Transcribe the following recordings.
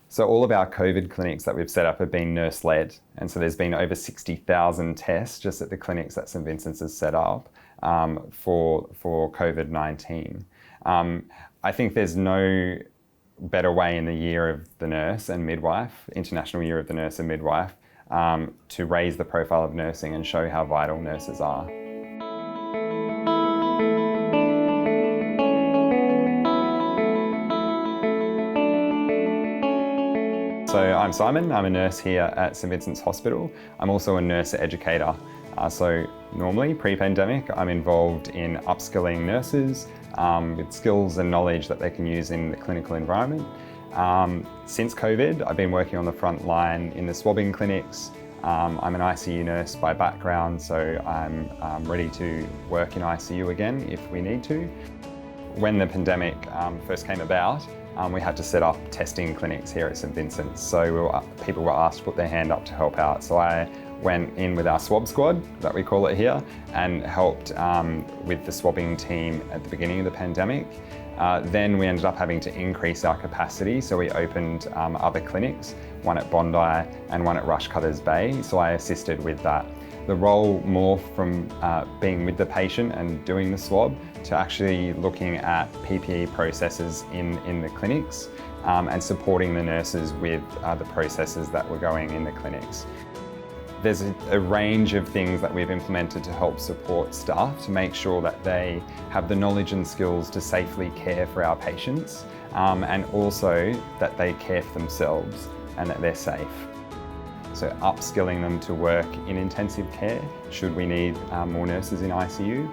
So all of our COVID clinics that we've set up have been nurse-led, and so there's been over 60,000 tests just at the clinics that St Vincent's has set up for COVID-19. I think there's no better way in the Year of the Nurse and Midwife, International Year of the Nurse and Midwife, to raise the profile of nursing and show how vital nurses are. So I'm Simon, I'm a nurse here at St Vincent's Hospital. I'm also a nurse educator. So normally, pre-pandemic, I'm involved in upskilling nurses with skills and knowledge that they can use in the clinical environment. Since COVID, I've been working on the front line in the swabbing clinics. I'm an ICU nurse by background, so I'm ready to work in ICU again if we need to. When the pandemic first came about, we had to set up testing clinics here at St Vincent's, so people were asked to put their hand up to help out. So I went in with our swab squad, that we call it here, and helped with the swabbing team at the beginning of the pandemic. Then we ended up having to increase our capacity, so we opened other clinics, one at Bondi and one at Rushcutters Bay, so I assisted with that. The role morphed from being with the patient and doing the swab to actually looking at PPE processes in the clinics and supporting the nurses with the processes that were going in the clinics. There's a range of things that we've implemented to help support staff to make sure that they have the knowledge and skills to safely care for our patients and also that they care for themselves and that they're safe. So upskilling them to work in intensive care should we need more nurses in ICU,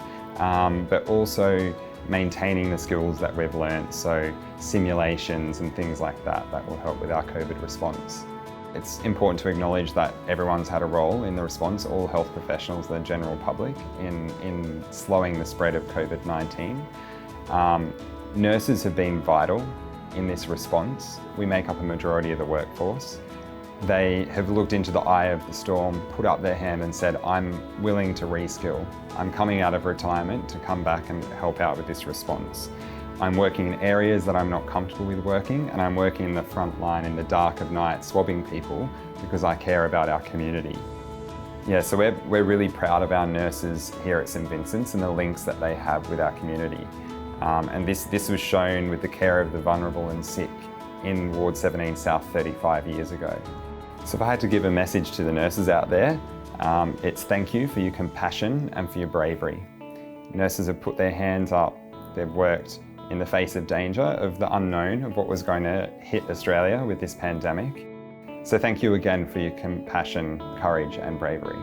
but also maintaining the skills that we've learned, so simulations and things like that will help with our COVID response. It's important to acknowledge that everyone's had a role in the response, all health professionals, the general public, in slowing the spread of COVID-19. Nurses have been vital in this response. We make up a majority of the workforce. They have looked into the eye of the storm, put up their hand and said, I'm willing to reskill. I'm coming out of retirement to come back and help out with this response. I'm working in areas that I'm not comfortable with working, and I'm working in the front line in the dark of night swabbing people because I care about our community. Yeah, so we're really proud of our nurses here at St Vincent's and the links that they have with our community. And this was shown with the care of the vulnerable and sick in Ward 17 South 35 years ago. So if I had to give a message to the nurses out there, it's thank you for your compassion and for your bravery. Nurses have put their hands up, they've worked in the face of danger, of the unknown, of what was going to hit Australia with this pandemic. So thank you again for your compassion, courage and bravery.